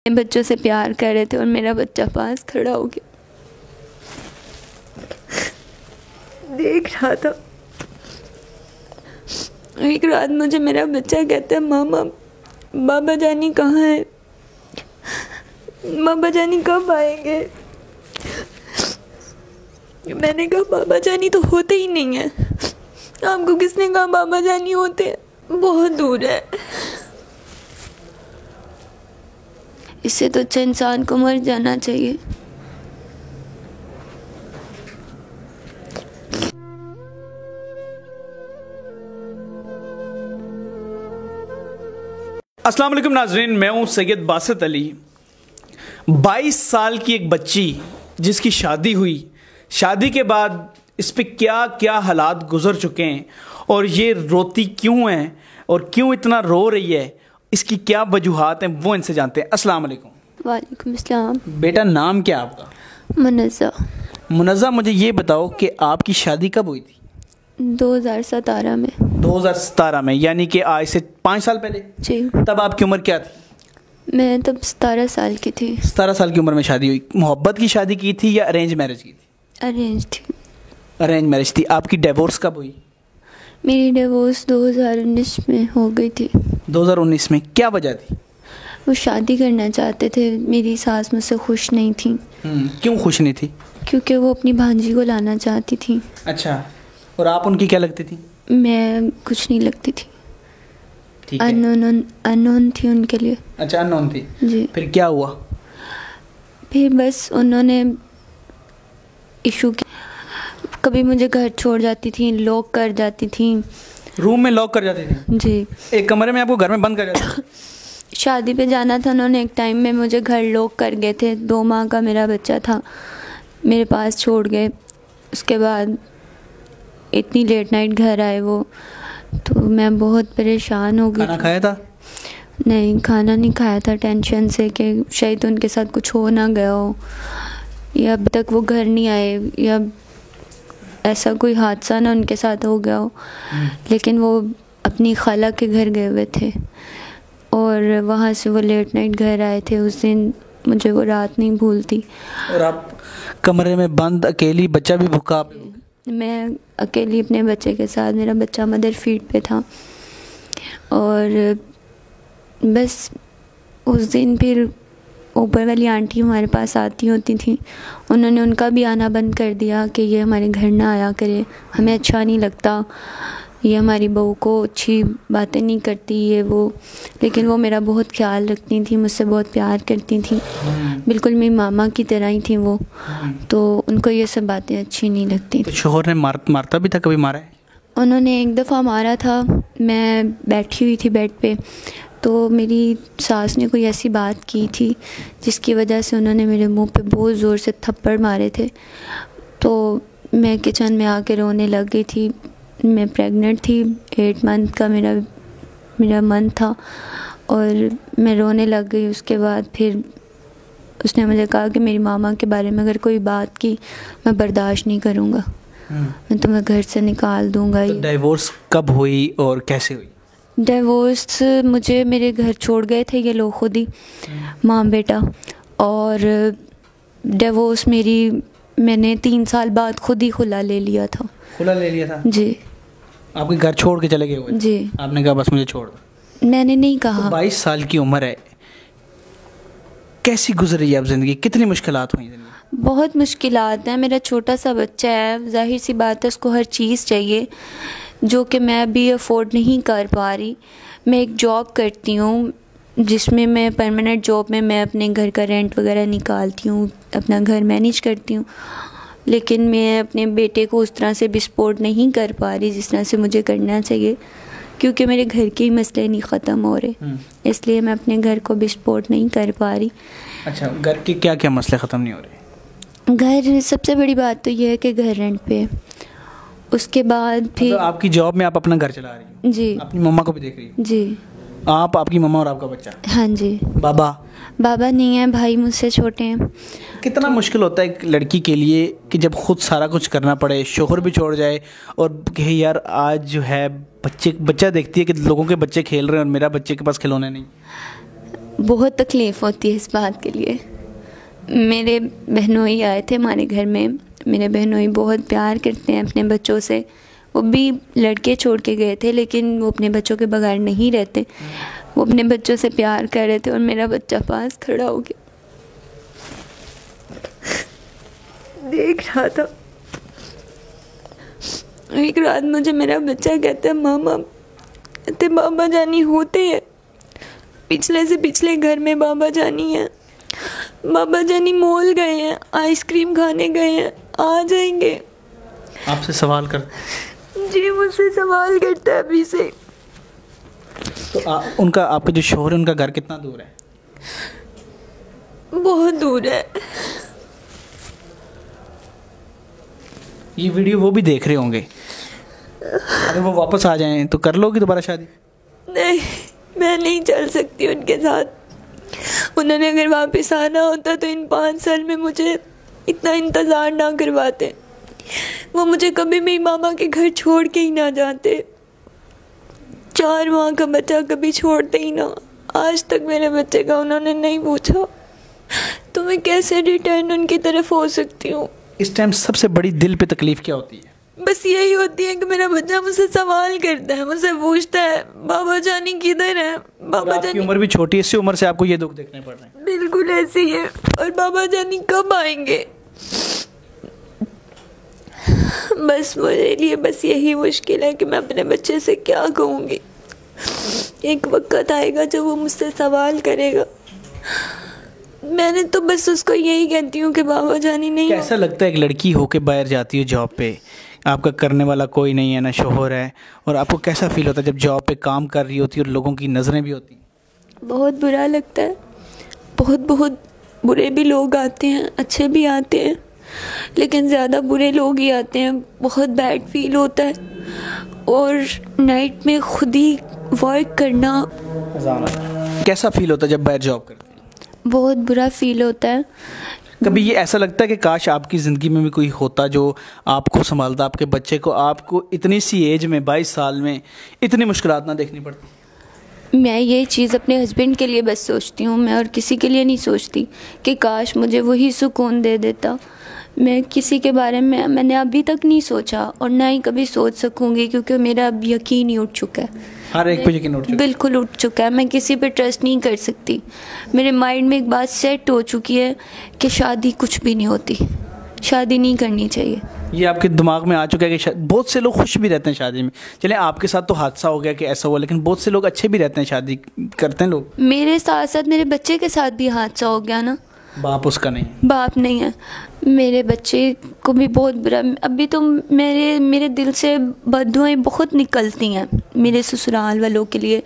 बच्चों से प्यार कर रहे थे और मेरा बच्चा पास खड़ा हो गया, देख रहा था। एक रात मुझे मेरा बच्चा कहता है, मामा बाबा जानी कहाँ है, बाबा जानी कब आएंगे। मैंने कहा बाबा जानी तो होते ही नहीं है। आपको किसने कहा बाबा जानी होते हैं, बहुत दूर है। इससे तो अच्छा इंसान को मर जाना चाहिए। अस्सलाम वालेकुम नाजरीन, मैं हूं सैयद बासित अली। 22 साल की एक बच्ची जिसकी शादी हुई, शादी के बाद इस पे क्या क्या हालात गुजर चुके हैं और ये रोती क्यों है और क्यों इतना रो रही है, इसकी क्या वजूहात हैं, वो इनसे जानते हैं। अस्सलाम वालेकुम। वालेकुम अस्सलाम। बेटा नाम क्या आपका? मुनज़्ज़ा। मुनज़्ज़ा, मुझे ये बताओ कि आपकी शादी कब हुई थी? 2017 में। 2017 में, यानी कि आज से 5 साल पहले। जी। तब आपकी उम्र क्या थी? मैं तब 17 साल की थी। 17 साल की उम्र में शादी हुई। मोहब्बत की शादी की थी या अरेंज मैरिज की थी? अरेंज थी। अरेंज मैरिज थी। आपकी डिवोर्स कब हुई? मेरी डिवोर्स 2019 में हो गई थी। 2019 में, क्या वजह थी? वो शादी करना चाहते थे, मेरी सास मुझसे खुश नहीं थी। क्यों खुश नहीं थी? क्योंकि वो अपनी भांजी को लाना चाहती थी। अच्छा, और आप उनकी क्या लगती थी? मैं कुछ नहीं लगती थी। ठीक है। अननोन थी उनके लिए। अच्छा, अननोन थी। जी। फिर क्या हुआ? फिर बस उन्होंने इशू किया। कभी मुझे घर छोड़ जाती थी, लॉक कर जाती थी। रूम में लॉक कर जाती थी? जी। एक कमरे में आपको घर में बंद कर जाती थी? शादी पे जाना था, उन्होंने एक टाइम में मुझे घर लॉक कर गए थे। 2 माह का मेरा बच्चा था, मेरे पास छोड़ गए। उसके बाद इतनी लेट नाइट घर आए वो, तो मैं बहुत परेशान हो गई। खाना खाया था? नहीं, खाना नहीं खाया था, टेंशन से कि शायद उनके साथ कुछ हो ना गया हो, या अब तक वो घर नहीं आए, या ऐसा कोई हादसा ना उनके साथ हो गया हो। लेकिन वो अपनी खाला के घर गए हुए थे और वहाँ से वो लेट नाइट घर आए थे। उस दिन मुझे वो रात नहीं भूलती। और आप कमरे में बंद अकेली, बच्चा भी भूखा? मैं अकेली अपने बच्चे के साथ, मेरा बच्चा मदर फीड पे था। और बस उस दिन फिर ऊपर वाली आंटी हमारे पास आती होती थी, उन्होंने उनका भी आना बंद कर दिया कि ये हमारे घर ना आया करे, हमें अच्छा नहीं लगता, ये हमारी बहू को अच्छी बातें नहीं करती, ये वो। लेकिन वो मेरा बहुत ख्याल रखती थी, मुझसे बहुत प्यार करती थी, बिल्कुल मेरी मामा की तरह ही थी वो। तो उनको ये सब बातें अच्छी नहीं लगती। तो शोहर ने मारता भी था? कभी मारा है? उन्होंने एक दफ़ा मारा था। मैं बैठी हुई थी बेड पे, तो मेरी सास ने कोई ऐसी बात की थी जिसकी वजह से उन्होंने मेरे मुंह पे बहुत ज़ोर से थप्पड़ मारे थे। तो मैं किचन में आके रोने लग गई थी। मैं प्रेग्नेंट थी, 8 मंथ का मेरा मंथ था, और मैं रोने लग गई। उसके बाद फिर उसने मुझे कहा कि मेरी मामा के बारे में अगर कोई बात की, मैं बर्दाश्त नहीं करूँगा, मैं तुम्हें घर से निकाल दूँगा। तो डिवोर्स कब हुई और कैसे हुई? डिवोर्स मुझे मेरे घर छोड़ गए थे ये लोग खुद ही, माँ बेटा। और डिवोर्स मैंने 3 साल बाद खुद ही खुला ले लिया था। खुला ले लिया था? जी। आपके घर छोड़ के चले गए हुए? जी। आपने कहा बस मुझे छोड़ दो? मैंने नहीं कहा। तो 22 साल की उम्र है, कैसी गुजरी है अब ज़िंदगी? कितनी मुश्किलात हुई ज़िंदगी? बहुत मुश्किलात हैं। मेरा छोटा सा बच्चा है, जाहिर सी बात है उसको हर चीज़ चाहिए, जो कि मैं अभी अफोर्ड नहीं कर पा रही। मैं एक जॉब करती हूँ जिसमें मैं परमानेंट जॉब में मैं अपने घर का रेंट वगैरह निकालती हूँ, अपना घर मैनेज करती हूँ, लेकिन मैं अपने बेटे को उस तरह से भी सपोर्ट नहीं कर पा रही जिस तरह से मुझे करना चाहिए, क्योंकि मेरे घर के ही मसले नहीं ख़त्म हो रहे, इसलिए मैं अपने घर को भी सपोर्ट नहीं कर पा रही। अच्छा, घर के क्या क्या मसले ख़त्म नहीं हो रहे? घर, सबसे बड़ी बात तो यह है कि घर रेंट पे। उसके बाद फिर मतलब आपकी जॉब में आप अपना घर चला रही हो? जी। अपनी मम्मा को भी देख रही हो? जी। आप, आपकी मम्मा और आपका बच्चा? हाँ जी। बाबा नहीं है, भाई मुझसे छोटे हैं। कितना मुश्किल होता है एक लड़की के लिए कि जब खुद सारा कुछ करना पड़े, शोहर भी छोड़ जाए और कहे यार आज जो है बच्चा देखती है कि लोगों के बच्चे खेल रहे हैं और मेरा बच्चे के पास खिलौने नहीं। बहुत तकलीफ़ होती है इस बात के लिए। मेरे बहनोई आए थे हमारे घर में। मेरे बहनोई बहुत प्यार करते हैं अपने बच्चों से। वो भी लड़के छोड़ के गए थे, लेकिन वो अपने बच्चों के बगैर नहीं रहते। वो अपने बच्चों से प्यार कर रहे थे और मेरा बच्चा पास खड़ा हो गया देख रहा था। एक रात मुझे मेरा बच्चा कहता है, मामा ते बाबा जानी होते हैं, पिछले से पिछले घर में बाबा जानी है, बाबा जानी मॉल गए हैं, आइसक्रीम खाने गए हैं, आ जाएंगे। आपसे सवाल कर जी, मुझसे सवाल करता है अभी से। तो उनका, आपका जो शोहर है, उनका घर कितना दूर है? बहुत दूर है। ये वीडियो वो भी देख रहे होंगे। अगर वो वापस आ जाएं तो कर लोगी दोबारा शादी? नहीं, मैं नहीं चल सकती उनके साथ। उन्होंने अगर वापस आना होता तो इन 5 साल में मुझे इतना इंतज़ार ना करवाते। वो मुझे कभी भी मामा के घर छोड़ के ही ना जाते। 4 माह का बच्चा कभी छोड़ते ही ना। आज तक मेरे बच्चे का उन्होंने नहीं पूछा, तो मैं कैसे रिटर्न उनकी तरफ हो सकती हूँ? इस टाइम सबसे बड़ी दिल पे तकलीफ क्या होती है? बस यही होती है कि मेरा बच्चा मुझसे सवाल करता है, मुझसे पूछता है, बाबा जानी किधर है, बाबा जानी। उम्र भी छोटी है, इसी उम्र से आपको ये दुख देखने पड़ रहे हैं। बिल्कुल ऐसे ही है। और बाबा जानी कब आएंगे? बस मेरे लिए बस यही मुश्किल है कि मैं अपने बच्चे से क्या कहूँगी। एक वक्त आएगा जब वो मुझसे सवाल करेगा। मैंने तो बस उसको यही कहती हूँ कि बाबा जानी नहीं। कैसा लगता है एक लड़की होके बाहर जाती है जॉब पे, आपका करने वाला कोई नहीं है, ना शोहर है, और आपको कैसा फील होता है जब जॉब पे काम कर रही होती है और लोगों की नज़रें भी होती हैं? बहुत बुरा लगता है। बहुत बुरे भी लोग आते हैं, अच्छे भी आते हैं, लेकिन ज़्यादा बुरे लोग ही आते हैं। बहुत बैड फील होता है। और नाइट में खुद ही वर्क करना। कैसा फील होता है जब बाहर जॉब करते हैं? बहुत बुरा फील होता है। कभी ये ऐसा लगता है कि काश आपकी ज़िंदगी में भी कोई होता जो आपको संभालता, आपके बच्चे को? आपको इतनी सी एज में, 22 साल में, इतनी मुश्किलात ना देखनी पड़ती? मैं ये चीज़ अपने हस्बैंड के लिए बस सोचती हूँ, मैं और किसी के लिए नहीं सोचती कि काश मुझे वही सुकून दे देता। मैं किसी के बारे में मैंने अभी तक नहीं सोचा और ना ही कभी सोच सकूँगी, क्योंकि मेरा अब यकीन ही उठ चुका है। हर एक पे यकीन उठ चुका है। बिल्कुल उठ चुका है। मैं किसी पे ट्रस्ट नहीं कर सकती। मेरे माइंड में एक बात सेट हो चुकी है कि शादी कुछ भी नहीं होती, शादी नहीं करनी चाहिए। ये आपके दिमाग में आ चुका है कि बहुत से लोग खुश भी रहते हैं शादी में। चले आपके साथ तो हादसा हो गया कि ऐसा हुआ, लेकिन बहुत से लोग अच्छे भी रहते हैं, शादी करते हैं लोग। मेरे साथ साथ मेरे बच्चे के साथ भी हादसा हो गया ना। बाप उसका नहीं, बाप नहीं है। मेरे बच्चे को भी बहुत बुरा। अभी तो मेरे दिल से बद्दुआएं बहुत निकलती हैं मेरे ससुराल वालों के लिए,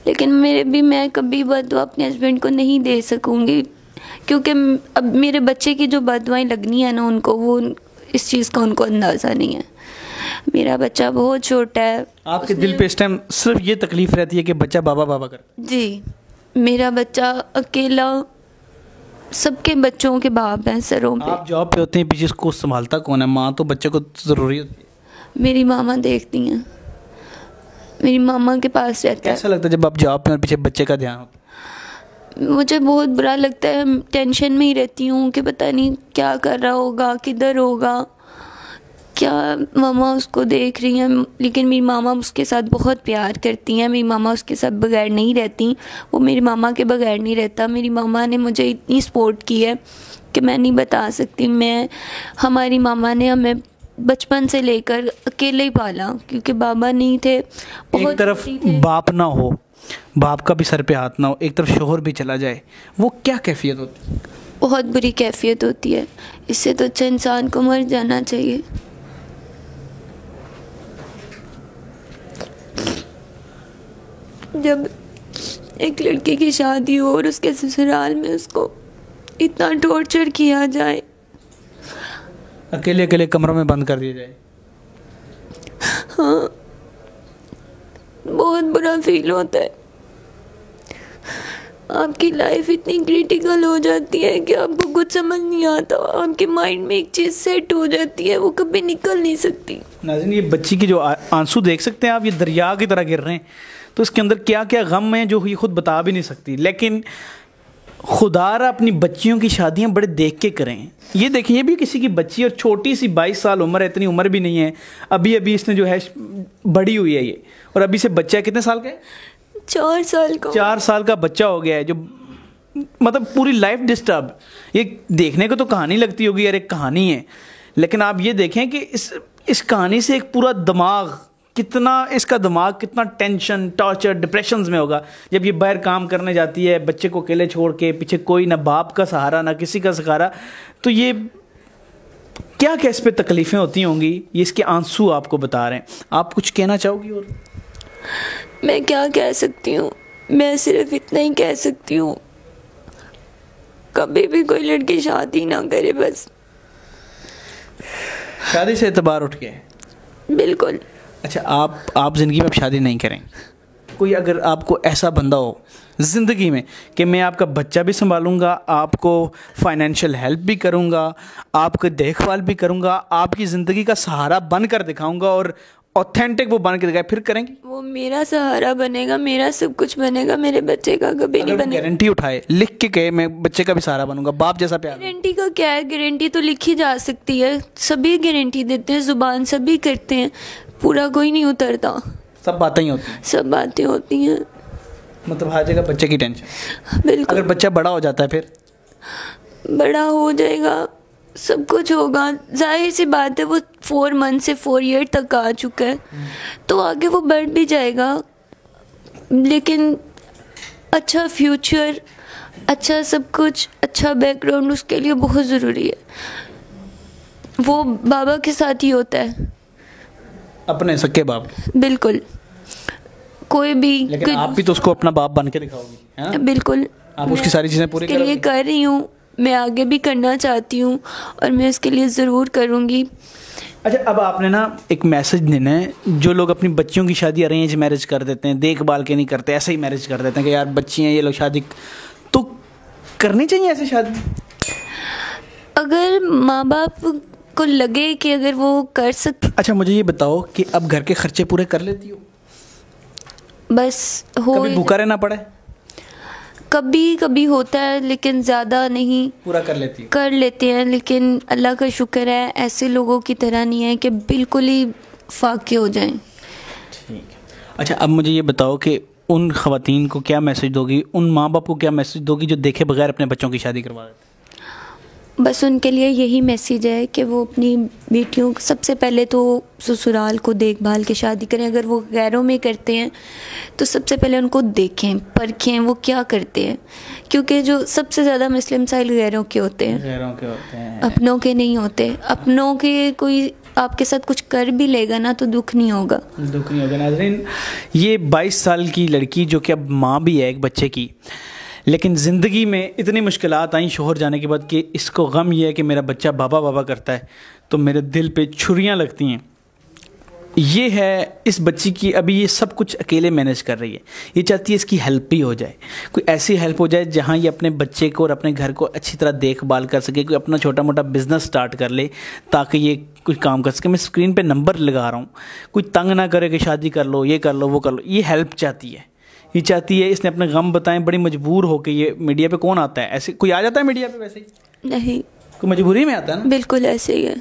लेकिन मैं कभी बद्दुआ अपने हस्बैंड को नहीं दे सकूँगी, क्योंकि अब मेरे बच्चे की जो बद्दुआएं लगनी है ना उनको, वो इस चीज़ का उनको अंदाज़ा नहीं है। मेरा बच्चा बहुत छोटा है। आपके दिल पे इस टाइम सिर्फ ये तकलीफ रहती है कि बच्चा बाबा बाबा करता है? जी, मेरा बच्चा अकेला सबके बच्चों के बाप हैं सरों पे। आप जॉब पे होते हैं, पीछे को संभालता कौन है? माँ तो बच्चे को ज़रूरी होती है। मेरी मामा देखती हैं, मेरी मामा के पास रहता है। कैसा लगता है जब आप जॉब पे और पीछे बच्चे का ध्यान होता? मुझे बहुत बुरा लगता है। टेंशन में ही रहती हूँ कि पता नहीं क्या कर रहा होगा, किधर होगा, क्या मामा उसको देख रही हैं। लेकिन मेरी मामा उसके साथ बहुत प्यार करती हैं। मेरी मामा उसके साथ बगैर नहीं रहती, वो मेरी मामा के बगैर नहीं रहता। मेरी मामा ने मुझे इतनी सपोर्ट की है कि मैं नहीं बता सकती। हमारी मामा ने हमें बचपन से लेकर अकेले ही पाला, क्योंकि बाबा नहीं थे। एक तरफ बाप ना हो, बाप का भी सर पे हाथ ना हो, एक तरफ शोहर भी चला जाए, वो क्या कैफियत होती है? बहुत बुरी कैफियत होती है। इससे तो अच्छा इंसान को मर जाना चाहिए। जब एक लड़के की शादी हो और उसके ससुराल में उसको इतना टॉर्चर किया जाए, अकेले अकेले कमरों में बंद कर दिया जाए, हाँ, बहुत बुरा फील होता है। आपकी लाइफ इतनी क्रिटिकल हो जाती है कि आपको कुछ समझ नहीं आता। आपके माइंड में एक चीज़ सेट हो जाती है, वो कभी निकल नहीं सकती। नाज़रीन, ये बच्ची की जो आंसू देख सकते हैं आप, ये दरिया की तरह गिर रहे हैं। तो इसके अंदर क्या क्या गम है जो ये खुद बता भी नहीं सकती। लेकिन खुदारा अपनी बच्चियों की शादियां बड़े देख के करें। ये देखें, ये भी किसी की बच्ची और छोटी सी 22 साल उम्र है, इतनी उम्र भी नहीं है, अभी अभी इसने जो है बड़ी हुई है ये, और अभी से बच्चा कितने साल का है? 4 साल का। 4 साल का बच्चा हो गया है, जो मतलब पूरी लाइफ डिस्टर्ब। ये देखने को तो कहानी लगती होगी यार, एक कहानी है, लेकिन आप ये देखें कि इस कहानी से एक पूरा दिमाग, इसका दिमाग कितना टेंशन, टॉर्चर, डिप्रेशंस में होगा जब ये बाहर काम करने जाती है, बच्चे को अकेले छोड़ के, पीछे कोई ना बाप का सहारा ना किसी का सहारा। तो ये क्या क्या इस पे तकलीफ़ें होती होंगी, ये इसके आंसू आपको बता रहे हैं। आप कुछ कहना चाहोगी? और मैं क्या कह सकती हूँ, मैं सिर्फ इतना ही कह सकती हूँ, कभी भी कोई लड़की शादी ना करे बस। शादी से एतबार उठ के? बिल्कुल। अच्छा, आप ज़िंदगी में अब शादी नहीं करेंगे? कोई अगर आपको ऐसा बंदा हो ज़िंदगी में कि मैं आपका बच्चा भी संभालूंगा, आपको फाइनेंशियल हेल्प भी करूंगा, आपकी देखभाल भी करूंगा, आपकी ज़िंदगी का सहारा बनकर दिखाऊंगा और ऑथेंटिक वो बन के दिखाए, फिर करेंगे? वो मेरा सहारा बनेगा, मेरा सब कुछ बनेगा, मेरे बच्चे का कभी नहीं बनेगा। गारंटी उठाए, लिख के कहे मैं बच्चे का भी सहारा बनूंगा, बाप जैसा प्यार। गारंटी का क्या है? गारंटी तो लिखी जा सकती है, सभी गारंटी देते हैं, जुबान सभी करते हैं, पूरा कोई नहीं उतरता। सब बातें ही होती हैं। सब बातें होती हैं, मतलब हर जगह बच्चे की टेंशन। बिल्कुल। अगर बच्चा बड़ा हो जाता है? फिर बड़ा हो जाएगा, सब कुछ होगा, जाहिर सी बात है, वो 4 मंथ से 4 ईयर तक आ चुका है, तो आगे वो बढ़ भी जाएगा, लेकिन अच्छा फ्यूचर, अच्छा सब कुछ, अच्छा बैकग्राउंड उसके लिए बहुत ज़रूरी है। वो बाबा के साथ ही होता है, अपने सके बाप। बिल्कुल। कोई भी, लेकिन आप भी तो उसको अपना बाप बन के दिखाओगी, है ना? बिल्कुल। आप उसकी सारी चीज़ें पूरी के लिए कर रही हूँ, मैं आगे भी करना चाहती हूँ और मैं इसके लिए ज़रूर करूँगी। अच्छा, अब आपने ना एक मैसेज देना है, जो लोग अपनी बच्चियों की शादी अरेंज मैरिज कर देते हैं, देखभाल के नहीं करते, ऐसे ही मैरिज कर देते हैं कि यार बच्ची हैं ये लोग, शादी तो करनी चाहिए ऐसे शादी? अगर माँ बाप को लगे कि अगर वो कर सकते। अच्छा, मुझे ये बताओ कि अब घर के खर्चे पूरे कर लेती हो? बस हो, कभी भूखा रहना पड़े? कभी कभी होता है, लेकिन ज़्यादा नहीं। पूरा कर लेती है? कर लेते हैं, लेकिन अल्लाह का शुक्र है ऐसे लोगों की तरह नहीं है कि बिल्कुल ही फाके हो जाएं। ठीक है। अच्छा, अब मुझे ये बताओ कि उन ख़वातीन को क्या मैसेज दोगी, उन माँ बाप को क्या मैसेज दोगी जो देखे बगैर अपने बच्चों की शादी करवा देते? बस उनके लिए यही मैसेज है कि वो अपनी बेटियों को सबसे पहले तो ससुराल को देखभाल के शादी करें। अगर वो गैरों में करते हैं तो सबसे पहले उनको देखें, परखें वो क्या करते हैं, क्योंकि जो सबसे ज़्यादा मसले मसाइल गैरों के होते हैं, अपनों के नहीं होते। अपनों के कोई आपके साथ कुछ कर भी लेगा ना तो दुख नहीं होगा। नाज़रीन, ये 22 साल की लड़की जो कि अब माँ भी है एक बच्चे की, लेकिन ज़िंदगी में इतनी मुश्किलात आई शोहर जाने के बाद कि इसको गम ये है कि मेरा बच्चा बाबा बाबा करता है तो मेरे दिल पे छुरियां लगती हैं। ये है इस बच्ची की, अभी ये सब कुछ अकेले मैनेज कर रही है। ये चाहती है इसकी हेल्प भी हो जाए, कोई ऐसी हेल्प हो जाए जहाँ ये अपने बच्चे को और अपने घर को अच्छी तरह देखभाल कर सके, कोई अपना छोटा मोटा बिजनेस स्टार्ट कर ले ताकि ये कुछ काम कर सके। मैं स्क्रीन पे नंबर लगा रहा हूँ, कोई तंग ना करे कि शादी कर लो, ये कर लो, वो कर लो। ये हेल्प चाहती है, ये चाहती है। इसने अपने गम बताएं, बड़ी मजबूर हो के ये मीडिया पे कौन आता है? ऐसे कोई आ जाता है मीडिया पे? वैसे ही नहीं, कोई मजबूरी में आता है ना? बिल्कुल ऐसे ही है।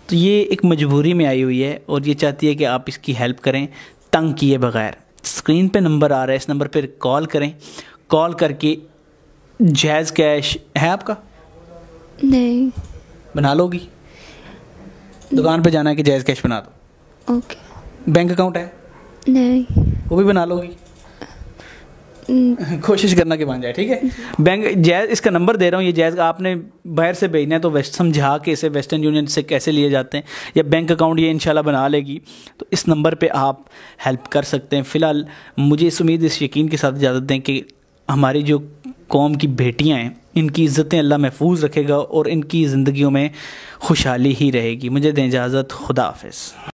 तो ये एक मजबूरी में आई हुई है और ये चाहती है कि आप इसकी हेल्प करें तंग किए बगैर। स्क्रीन पे नंबर आ रहा है, इस नंबर पर कॉल करें। कॉल करके जायज़ कैश है आपका? नहीं। बना लोगी? दुकान पे जाना है कि जायज़ कैश बना दो। ओके। बैंक अकाउंट है? नहीं। वो भी बना लोगी? कोशिश करना कि बन जाए, ठीक है। बैंक जायज़, इसका नंबर दे रहा हूँ, ये जायज़ आपने बाहर से भेजना है तो समझा के इसे वेस्टर्न यूनियन से कैसे लिए जाते हैं, या बैंक अकाउंट ये इंशाल्लाह बना लेगी। तो इस नंबर पे आप हेल्प कर सकते हैं। फ़िलहाल मुझे इस उम्मीद, इस यकीन के साथ इजाज़त दें कि हमारी जो कौम की बेटियां हैं इनकी इज़्ज़तें अल्लाह महफूज रखेगा और इनकी ज़िंदगियों में खुशहाली ही रहेगी। मुझे दें इजाज़त, खुदा हाफ़िज़।